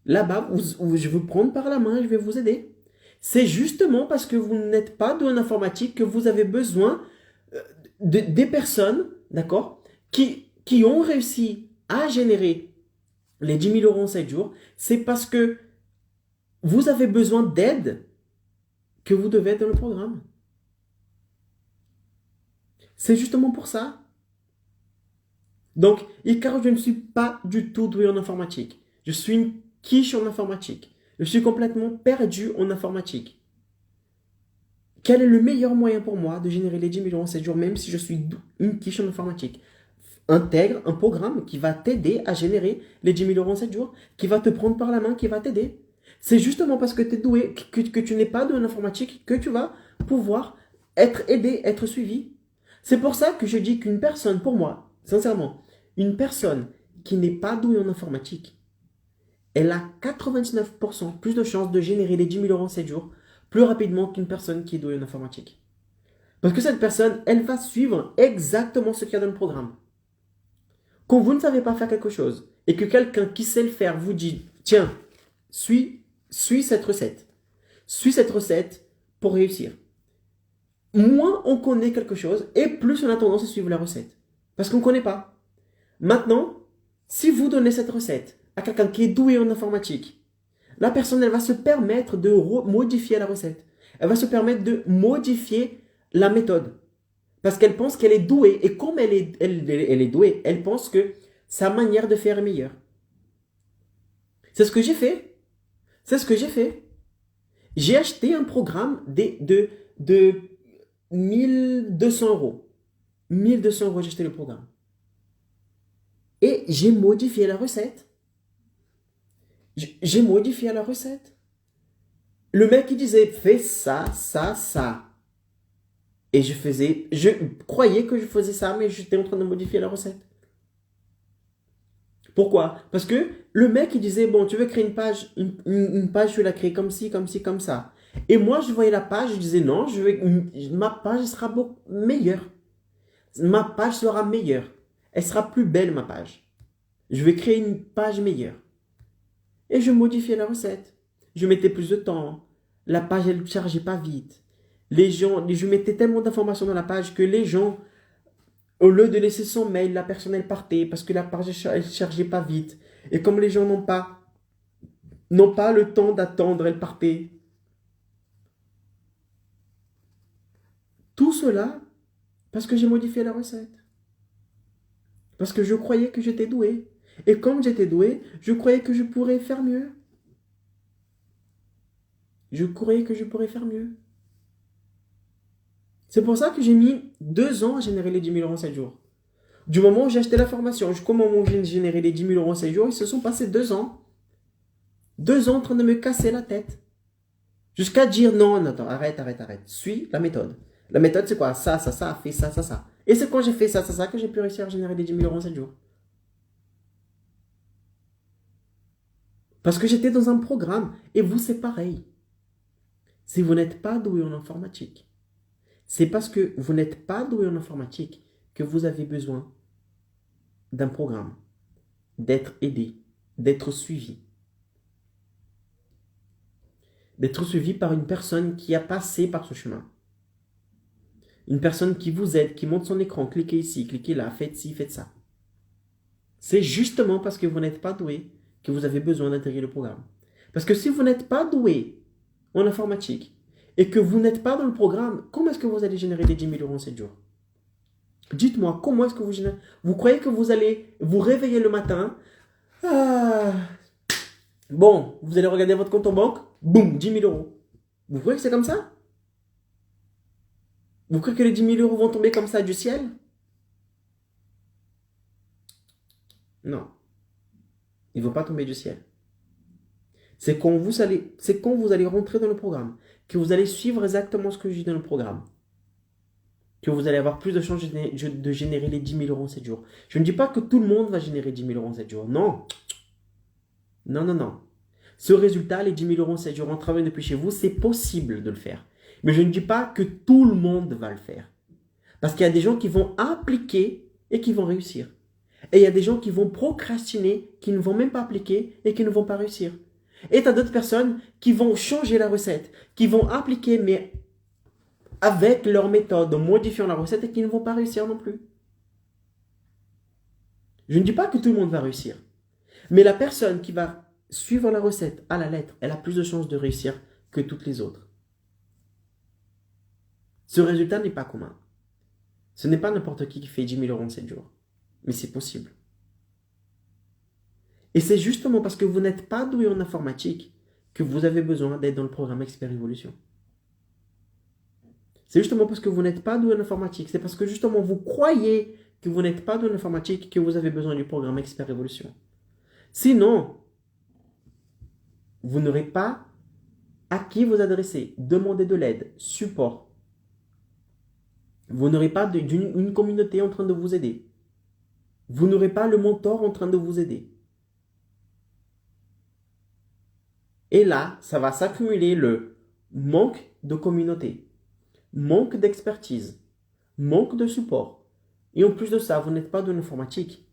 Là-bas, je vais vous prendre par la main et je vais vous aider. C'est justement parce que vous n'êtes pas doué en informatique que vous avez besoin des personnes, d'accord, qui ont réussi à générer les 10 000 euros en 7 jours. C'est parce que vous avez besoin d'aide que vous devez être dans le programme. C'est justement pour ça. Donc, car je ne suis pas du tout doué en informatique. Je suis une quiche en informatique. Je suis complètement perdu en informatique. Quel est le meilleur moyen pour moi de générer les 10 000 euros en 7 jours, même si je suis une quiche en informatique? Intègre un programme qui va t'aider à générer les 10 000 euros en 7 jours, qui va te prendre par la main, qui va t'aider. C'est justement parce que tu es doué, que tu n'es pas doué en informatique, que tu vas pouvoir être aidé, être suivi. C'est pour ça que je dis qu'une personne, pour moi, sincèrement, une personne qui n'est pas douée en informatique, elle a 99% plus de chances de générer les 10 000 euros en 7 jours plus rapidement qu'une personne qui est douée en informatique. Parce que cette personne, elle va suivre exactement ce qu'il y a dans le programme. Quand vous ne savez pas faire quelque chose et que quelqu'un qui sait le faire vous dit « Tiens, suis cette recette. Suis cette recette pour réussir. » Moins on connaît quelque chose et plus on a tendance à suivre la recette. Parce qu'on ne connaît pas. Maintenant, si vous donnez cette recette à quelqu'un qui est doué en informatique, la personne, elle va se permettre de modifier la recette. Elle va se permettre de modifier la méthode. Parce qu'elle pense qu'elle est douée. Et comme elle est douée, elle pense que sa manière de faire est meilleure. C'est ce que j'ai fait. C'est ce que j'ai fait. J'ai acheté un programme de 1200 euros. 1200 euros, j'ai acheté le programme. Et j'ai modifié la recette. J'ai modifié la recette. Le mec, il disait, fais ça, ça, ça. Et je croyais que je faisais ça, mais j'étais en train de modifier la recette. Pourquoi? Parce que le mec, il disait, bon, tu veux créer une page, je vais la créer comme ci, comme ci, comme ça. Et moi, je voyais la page, je disais, non, ma page sera beaucoup meilleure. Ma page sera meilleure. Elle sera plus belle, ma page. Je vais créer une page meilleure. Et je modifiais la recette. Je mettais plus de temps. La page, elle ne chargeait pas vite. Je mettais tellement d'informations dans la page que les gens, au lieu de laisser son mail, la personne, elle partait parce que la page, elle ne chargeait pas vite. Et comme les gens n'ont pas le temps d'attendre, elle partait. Tout cela parce que j'ai modifié la recette. Parce que je croyais que j'étais doué. Et comme j'étais doué, je croyais que je pourrais faire mieux. Je croyais que je pourrais faire mieux. C'est pour ça que j'ai mis 2 ans à générer les 10 000 euros en 7 jours. Du moment où j'ai acheté la formation jusqu'au moment où j'ai généré les 10 000 euros en 7 jours, ils se sont passés 2 ans. 2 ans en train de me casser la tête. Jusqu'à dire non, attends, arrête. Suis la méthode. La méthode, c'est quoi? Ça, fais ça, ça. Et c'est quand j'ai fait ça, que j'ai pu réussir à générer les 10 000 euros en 7 jours. Parce que j'étais dans un programme. Et vous, c'est pareil. Si vous n'êtes pas doué en informatique, c'est parce que vous n'êtes pas doué en informatique que vous avez besoin d'un programme, d'être aidé, d'être suivi. D'être suivi par une personne qui a passé par ce chemin. Une personne qui vous aide, qui monte son écran, cliquez ici, cliquez là, faites ci, faites ça. C'est justement parce que vous n'êtes pas doué que vous avez besoin d'intégrer le programme. Parce que si vous n'êtes pas doué en informatique et que vous n'êtes pas dans le programme, comment est-ce que vous allez générer les 10 000 euros en 7 jours? Dites-moi, comment est-ce que vous générez? Vous croyez que vous allez vous réveiller le matin? Bon, vous allez regarder votre compte en banque, boum, 10 000 euros. Vous croyez que c'est comme ça? Vous croyez que les 10 000 euros vont tomber comme ça du ciel? Non. Il ne vont pas tomber du ciel. C'est quand vous allez rentrer dans le programme, que vous allez suivre exactement ce que je dis dans le programme, que vous allez avoir plus de chances de générer les 10 000 euros en 7 jours. Je ne dis pas que tout le monde va générer 10 000 euros en 7 jours. Non. Non. Ce résultat, les 10 000 euros en 7 jours en travaillant depuis chez vous, c'est possible de le faire. Mais je ne dis pas que tout le monde va le faire. Parce qu'il y a des gens qui vont appliquer et qui vont réussir. Et il y a des gens qui vont procrastiner, qui ne vont même pas appliquer et qui ne vont pas réussir. Et tu as d'autres personnes qui vont changer la recette, qui vont appliquer, mais avec leur méthode, en modifiant la recette et qui ne vont pas réussir non plus. Je ne dis pas que tout le monde va réussir. Mais la personne qui va suivre la recette à la lettre, elle a plus de chances de réussir que toutes les autres. Ce résultat n'est pas commun. Ce n'est pas n'importe qui fait 10 000 euros en 7 jours. Mais c'est possible. Et c'est justement parce que vous n'êtes pas doué en informatique que vous avez besoin d'être dans le programme Expert Évolution. C'est justement parce que vous n'êtes pas doué en informatique, c'est parce que justement vous croyez que vous n'êtes pas doué en informatique que vous avez besoin du programme Expert Évolution. Sinon, vous n'aurez pas à qui vous adresser, demander de l'aide, support. Vous n'aurez pas une communauté en train de vous aider. Vous n'aurez pas le mentor en train de vous aider. Et là, ça va s'accumuler le manque de communauté, manque d'expertise, manque de support. Et en plus de ça, vous n'êtes pas de l'informatique.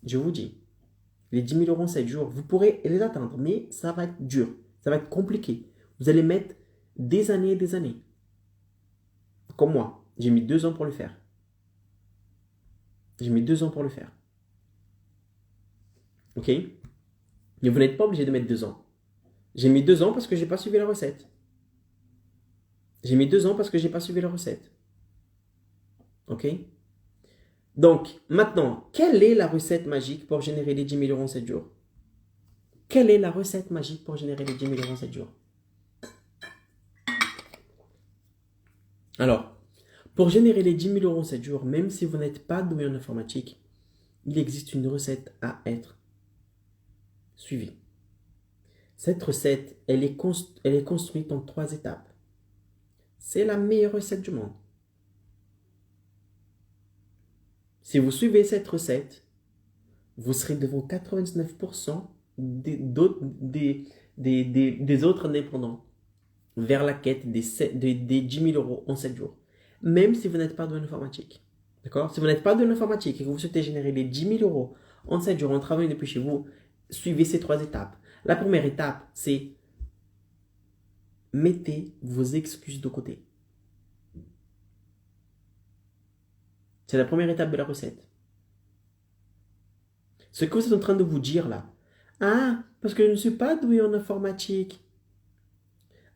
Je vous dis, les 10 000 euros en 7 jours, vous pourrez les atteindre, mais ça va être dur, ça va être compliqué. Vous allez mettre des années et des années. Comme moi. J'ai mis 2 ans pour le faire. J'ai mis 2 ans pour le faire. Ok? Mais vous n'êtes pas obligé de mettre 2 ans. J'ai mis 2 ans parce que je n'ai pas suivi la recette. J'ai mis 2 ans parce que je n'ai pas suivi la recette. Ok? Donc, maintenant, quelle est la recette magique pour générer les 10 000 euros en 7 jours? Quelle est la recette magique pour générer les 10 000 euros en 7 jours? Alors, pour générer les 10 000 euros en 7 jours, même si vous n'êtes pas doué en informatique, il existe une recette à être suivie. Cette recette, elle est construite en 3 étapes. C'est la meilleure recette du monde. Si vous suivez cette recette, vous serez devant 99% des autres indépendants vers la quête des 10 000 euros en 7 jours. Même si vous n'êtes pas dans l'informatique. D'accord? Si vous n'êtes pas dans l'informatique et que vous souhaitez générer les 10 000 euros en 7 jours en travaillant depuis chez vous, suivez ces 3 étapes. La première étape, c'est mettez vos excuses de côté. C'est la première étape de la recette. Ce que vous êtes en train de vous dire là. Ah, parce que je ne suis pas doué en informatique.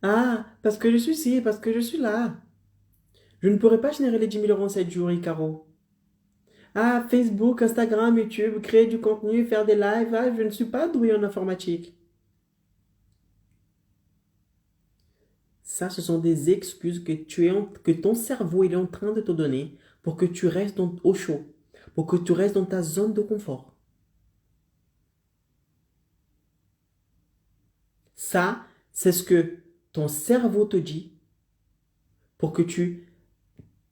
Ah, parce que je suis ci, parce que je suis là. Je ne pourrais pas générer les 10 000 euros en 7 jours, Icaro. Ah, Facebook, Instagram, YouTube, créer du contenu, faire des lives. Ah, je ne suis pas doué en informatique. Ça, ce sont des excuses que ton cerveau est en train de te donner pour que tu restes au chaud, pour que tu restes dans ta zone de confort. Ça, c'est ce que ton cerveau te dit pour que tu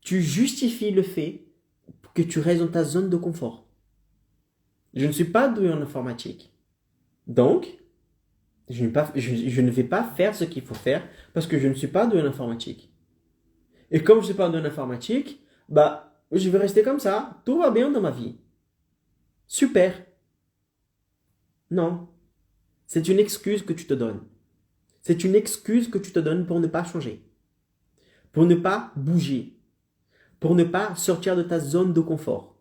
justifies le fait que tu restes dans ta zone de confort. Je ne suis pas doué en informatique. Donc, je ne vais pas faire ce qu'il faut faire parce que je ne suis pas doué en informatique. Et comme je ne suis pas doué en informatique, je vais rester comme ça. Tout va bien dans ma vie. Super. Non. C'est une excuse que tu te donnes. C'est une excuse que tu te donnes pour ne pas changer. Pour ne pas bouger. Pour ne pas sortir de ta zone de confort.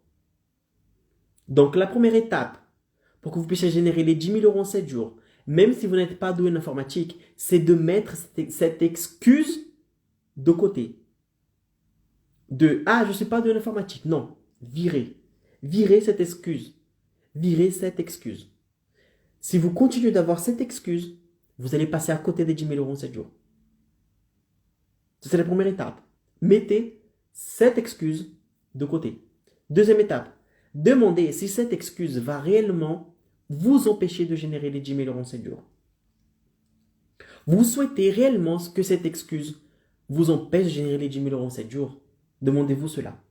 Donc, la première étape pour que vous puissiez générer les 10 000 euros en 7 jours, même si vous n'êtes pas doué en informatique, c'est de mettre cette excuse de côté. Ah, je ne suis pas doué en informatique. Non, virez. Virez cette excuse. Virez cette excuse. Si vous continuez d'avoir cette excuse, vous allez passer à côté des 10 000 euros en 7 jours. C'est la première étape. Mettez cette excuse de côté. Deuxième étape, demandez si cette excuse va réellement vous empêcher de générer les 10 000 euros en 7 jours. Vous souhaitez réellement que cette excuse vous empêche de générer les 10 000 euros en 7 jours? Demandez-vous cela.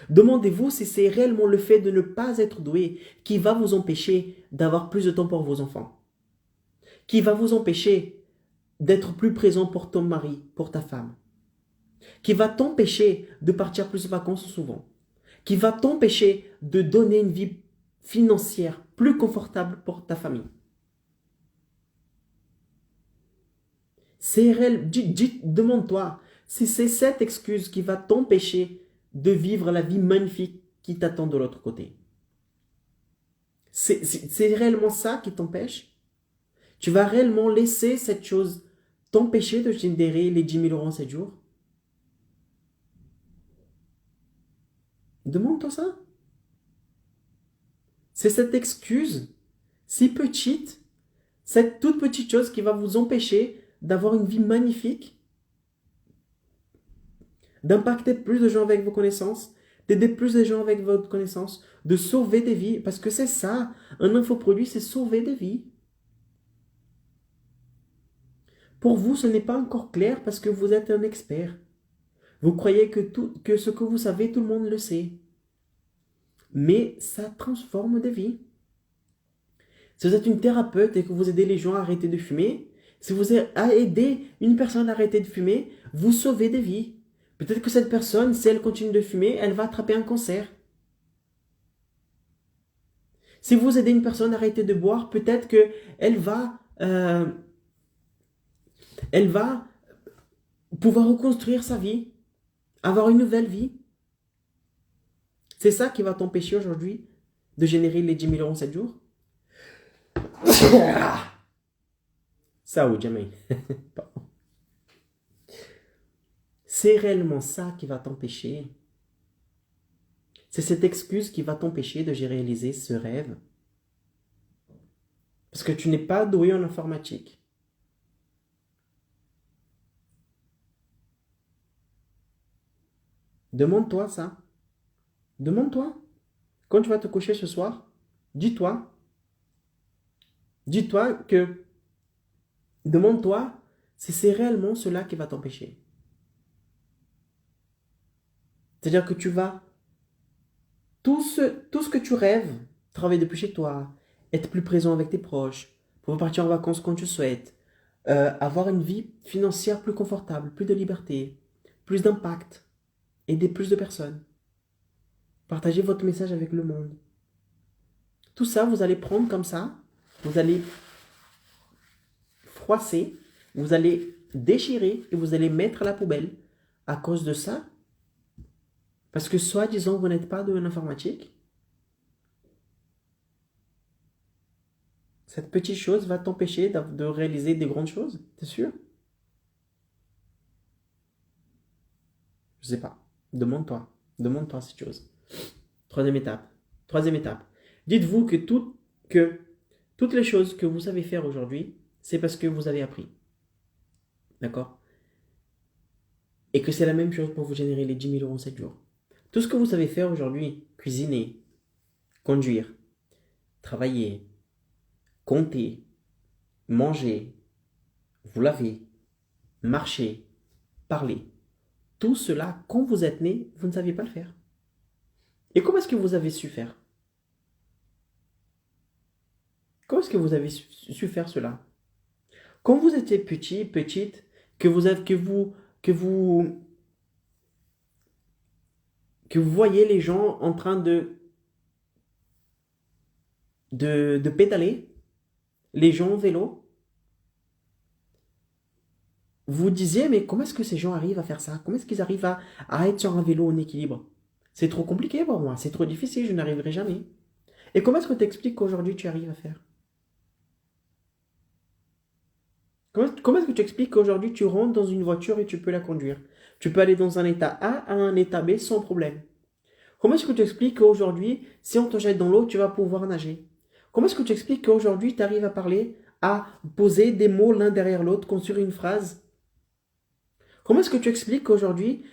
Demandez-vous si c'est réellement le fait de ne pas être doué qui va vous empêcher d'avoir plus de temps pour vos enfants, qui va vous empêcher d'être plus présent pour ton mari, pour ta femme, qui va t'empêcher de partir plus de vacances souvent, qui va t'empêcher de donner une vie financière plus confortable pour ta famille. C'est réel. Demande-toi si c'est cette excuse qui va t'empêcher de vivre la vie magnifique qui t'attend de l'autre côté. C'est réellement ça qui t'empêche? Tu vas réellement laisser cette chose t'empêcher de générer les 10 000 euros en 7 jours? Demande-toi ça. C'est cette excuse si petite, cette toute petite chose qui va vous empêcher d'avoir une vie magnifique, d'impacter plus de gens avec vos connaissances, d'aider plus de gens avec votre connaissance, de sauver des vies, parce que c'est ça, un infoproduit, c'est sauver des vies. Pour vous, ce n'est pas encore clair parce que vous êtes un expert. Vous croyez que ce que vous savez, tout le monde le sait. Mais ça transforme des vies. Si vous êtes une thérapeute et que vous aidez les gens à arrêter de fumer, si vous aidez une personne à arrêter de fumer, vous sauvez des vies. Peut-être que cette personne, si elle continue de fumer, elle va attraper un cancer. Si vous aidez une personne à arrêter de boire, peut-être qu'elle va pouvoir reconstruire sa vie, avoir une nouvelle vie. C'est ça qui va t'empêcher aujourd'hui de générer les 10 000 euros en 7 jours? Ça ou jamais. C'est réellement ça qui va t'empêcher. C'est cette excuse qui va t'empêcher de réaliser ce rêve. Parce que tu n'es pas doué en informatique. Demande-toi ça. Demande-toi. Quand tu vas te coucher ce soir, dis-toi, dis-toi que, demande-toi si c'est réellement cela qui va t'empêcher. C'est-à-dire que tu vas, tout ce que tu rêves, travailler depuis chez toi, être plus présent avec tes proches, pouvoir partir en vacances quand tu souhaites, avoir une vie financière plus confortable, plus de liberté, plus d'impact, aider plus de personnes, partager votre message avec le monde. Tout ça, vous allez prendre comme ça, vous allez froisser, vous allez déchirer et vous allez mettre à la poubelle à cause de ça. Parce que soi-disant, vous n'êtes pas de l'informatique. Cette petite chose va t'empêcher de réaliser des grandes choses, t'es sûr? Je sais pas. Demande-toi. Demande-toi cette chose. Troisième étape. Troisième étape. Dites-vous que toutes les choses que vous savez faire aujourd'hui, c'est parce que vous avez appris. D'accord? Et que c'est la même chose pour vous générer les 10 000 euros en 7 jours. Tout ce que vous savez faire aujourd'hui, cuisiner, conduire, travailler, compter, manger, vous laver, marcher, parler. Tout cela, quand vous êtes né, vous ne saviez pas le faire. Et comment est-ce que vous avez su faire? Comment est-ce que vous avez su faire cela? Quand vous étiez petit, petite, que vous voyez les gens en train de pédaler, les gens en vélo, vous disiez, mais comment est-ce que ces gens arrivent à faire ça? Comment est-ce qu'ils arrivent à être sur un vélo en équilibre? C'est trop compliqué pour moi, c'est trop difficile, je n'arriverai jamais. Et comment est-ce que tu expliques qu'aujourd'hui tu arrives à faire? Comment est-ce que tu expliques qu'aujourd'hui tu rentres dans une voiture et tu peux la conduire? Tu peux aller dans un état A à un état B sans problème. Comment est-ce que tu expliques qu'aujourd'hui, si on te jette dans l'eau, tu vas pouvoir nager? Comment est-ce que tu expliques qu'aujourd'hui tu arrives à parler, à poser des mots l'un derrière l'autre, construire une phrase? Comment est-ce que tu expliques qu'aujourd'hui,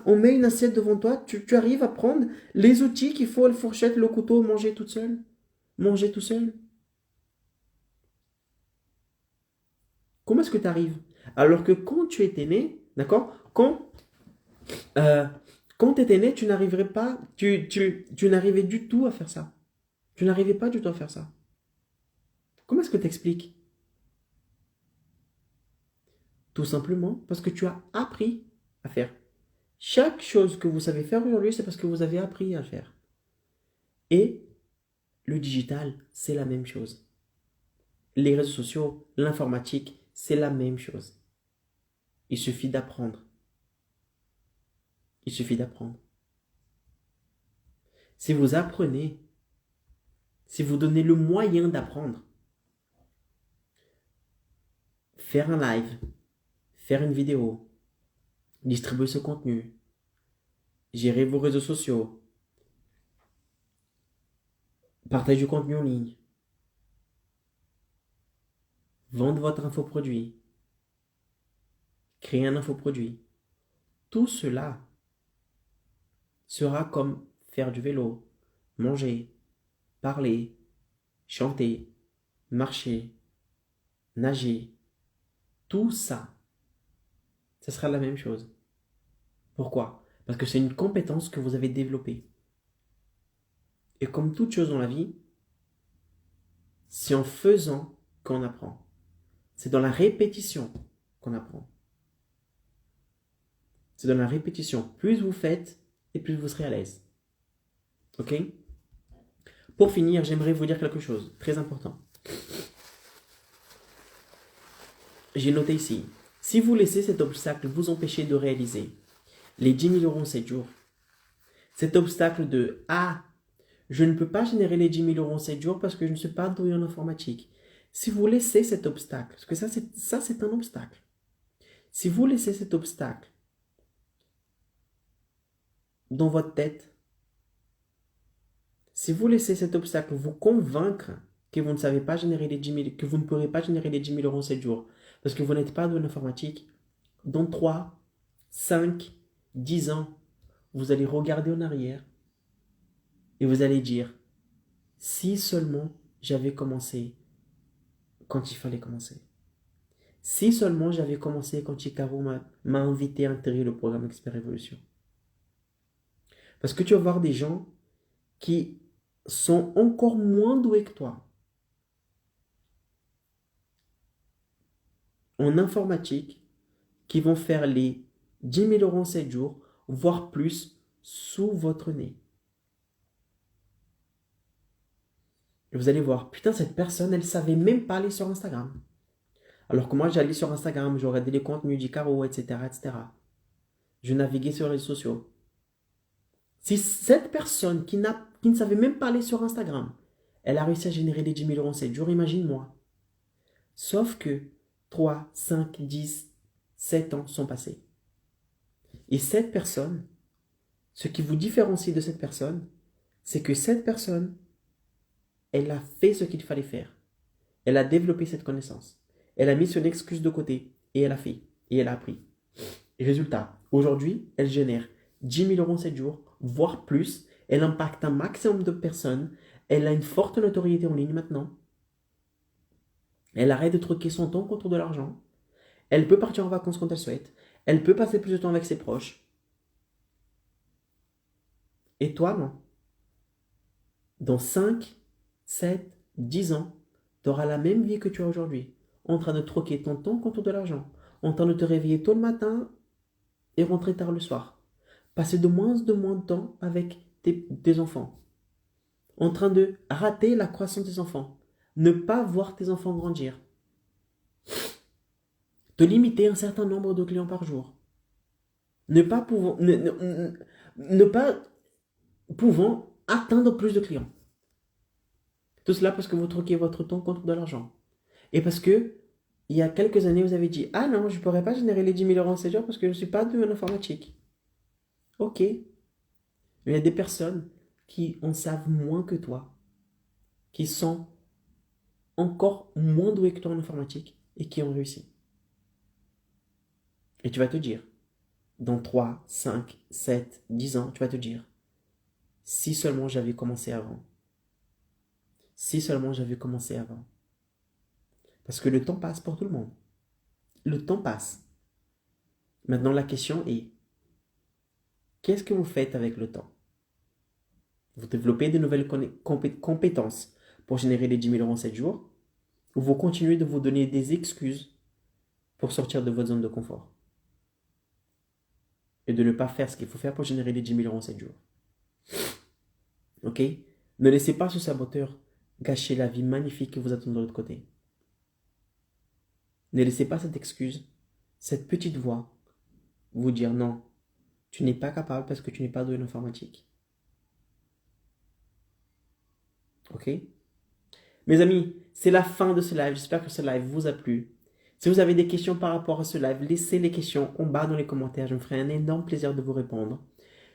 on met une assiette devant toi, tu arrives à prendre les outils qu'il faut, la fourchette, le couteau, manger toute seule? Manger tout seul? Comment est-ce que tu arrives? Alors que quand tu étais né, d'accord? Euh, quand tu étais né, tu n'arriverais pas, tu n'arrivais du tout à faire ça. Tu n'arrivais pas du tout à faire ça. Comment est-ce que tu expliques? Tout simplement parce que tu as appris à faire. Chaque chose que vous savez faire aujourd'hui, c'est parce que vous avez appris à le faire. Et le digital, c'est la même chose. Les réseaux sociaux, l'informatique, c'est la même chose. Il suffit d'apprendre. Il suffit d'apprendre. Si vous apprenez, si vous donnez le moyen d'apprendre, faire un live, faire une vidéo, distribuer ce contenu, gérer vos réseaux sociaux, partager du contenu en ligne, vendre votre infoproduit, créer un infoproduit, tout cela sera comme faire du vélo, manger, parler, chanter, marcher, nager. Tout ça, ce sera la même chose. Pourquoi? Parce que c'est une compétence que vous avez développée. Et comme toute chose dans la vie, c'est en faisant qu'on apprend. C'est dans la répétition qu'on apprend. C'est dans la répétition. Plus vous faites, et plus vous serez à l'aise. Ok? Pour finir, j'aimerais vous dire quelque chose, très important. J'ai noté ici, si vous laissez cet obstacle vous empêcher de réaliser les 10 000 euros en 7 jours, cet obstacle de « Ah, je ne peux pas générer les 10 000 euros en 7 jours parce que je ne suis pas doué en informatique ». Si vous laissez cet obstacle, parce que ça c'est un obstacle. Si vous laissez cet obstacle dans votre tête, si vous laissez cet obstacle vous convaincre que vous ne savez pas générer les 10 000, que vous ne pourrez pas générer les 10 000 euros en 7 jours parce que vous n'êtes pas doué en informatique, dans 3, 5, 10 ans, vous allez regarder en arrière et vous allez dire, si seulement j'avais commencé quand il fallait commencer. Si seulement j'avais commencé quand Hikaru m'a invité à intégrer le programme Expert Évolution. Parce que tu vas voir des gens qui sont encore moins doués que toi en informatique, qui vont faire les 10 000 euros en 7 jours, voire plus, sous votre nez. Et vous allez voir, putain, cette personne, elle savait même pas aller sur Instagram. Alors que moi, j'allais sur Instagram, je regardais les contenus d'Hikaru, etc., etc. Je naviguais sur les réseaux sociaux. Si cette personne qui ne savait même pas aller sur Instagram, elle a réussi à générer les 10 000 euros en 7 jours, imagine-moi. Sauf que 3, 5, 10, 7 ans sont passés. Et cette personne, ce qui vous différencie de cette personne, c'est que cette personne, elle a fait ce qu'il fallait faire. Elle a développé cette connaissance. Elle a mis son excuse de côté et elle a fait. Et elle a appris. Et résultat, aujourd'hui, elle génère 10 000 euros en 7 jours, voire plus. Elle impacte un maximum de personnes. Elle a une forte notoriété en ligne maintenant. Elle arrête de troquer son temps contre de l'argent. Elle peut partir en vacances quand elle souhaite. Elle peut passer plus de temps avec ses proches. Et toi, non. Dans 5, 7, 10 ans, tu auras la même vie que tu as aujourd'hui, en train de troquer ton temps contre de l'argent, en train de te réveiller tôt le matin et rentrer tard le soir. Passer de moins de temps avec tes enfants. En train de rater la croissance des enfants. Ne pas voir tes enfants grandir. Te limiter un certain nombre de clients par jour. Ne pas pouvant atteindre plus de clients. Tout cela parce que vous troquez votre temps contre de l'argent. Et parce que, il y a quelques années, vous avez dit, ah non, je ne pourrais pas générer les 10 000 euros en 7 jours parce que je ne suis pas doué en informatique. Ok. Mais il y a des personnes qui en savent moins que toi, qui sont encore moins douées que toi en informatique et qui ont réussi. Et tu vas te dire, dans 3, 5, 7, 10 ans, tu vas te dire, si seulement j'avais commencé avant. Si seulement j'avais commencé avant. Parce que le temps passe pour tout le monde. Le temps passe. Maintenant, la question est, qu'est-ce que vous faites avec le temps? Vous développez de nouvelles compétences pour générer les 10 000 euros en 7 jours, ou vous continuez de vous donner des excuses pour sortir de votre zone de confort et de ne pas faire ce qu'il faut faire pour générer les 10 000 euros en 7 jours. Ok? Ne laissez pas ce saboteur gâcher la vie magnifique que vous attend de l'autre côté. Ne laissez pas cette excuse, cette petite voix, vous dire non, tu n'es pas capable parce que tu n'es pas doué en informatique. Ok? Mes amis, c'est la fin de ce live. J'espère que ce live vous a plu. Si vous avez des questions par rapport à ce live, laissez les questions en bas dans les commentaires. Je me ferai un énorme plaisir de vous répondre.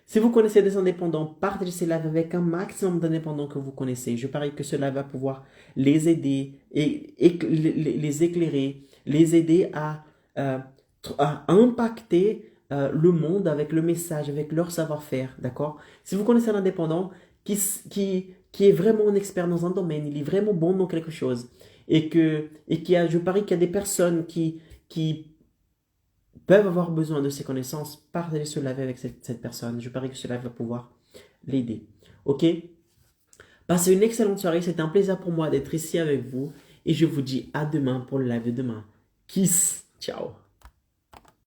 Si vous connaissez des indépendants, partagez ces lives avec un maximum d'indépendants que vous connaissez. Je parie que ce live va pouvoir les aider, et les éclairer, les aider à impacter le monde avec le message, avec leur savoir-faire. D'accord? Si vous connaissez un indépendant qui est vraiment un expert dans un domaine, il est vraiment bon dans quelque chose, je parie qu'il y a des personnes qui peuvent avoir besoin de ces connaissances, partagez ce live avec cette personne. Je parie que ce live va pouvoir l'aider. Ok? Passez une excellente soirée. C'était un plaisir pour moi d'être ici avec vous. Et je vous dis à demain pour le live de demain. Kiss. Ciao.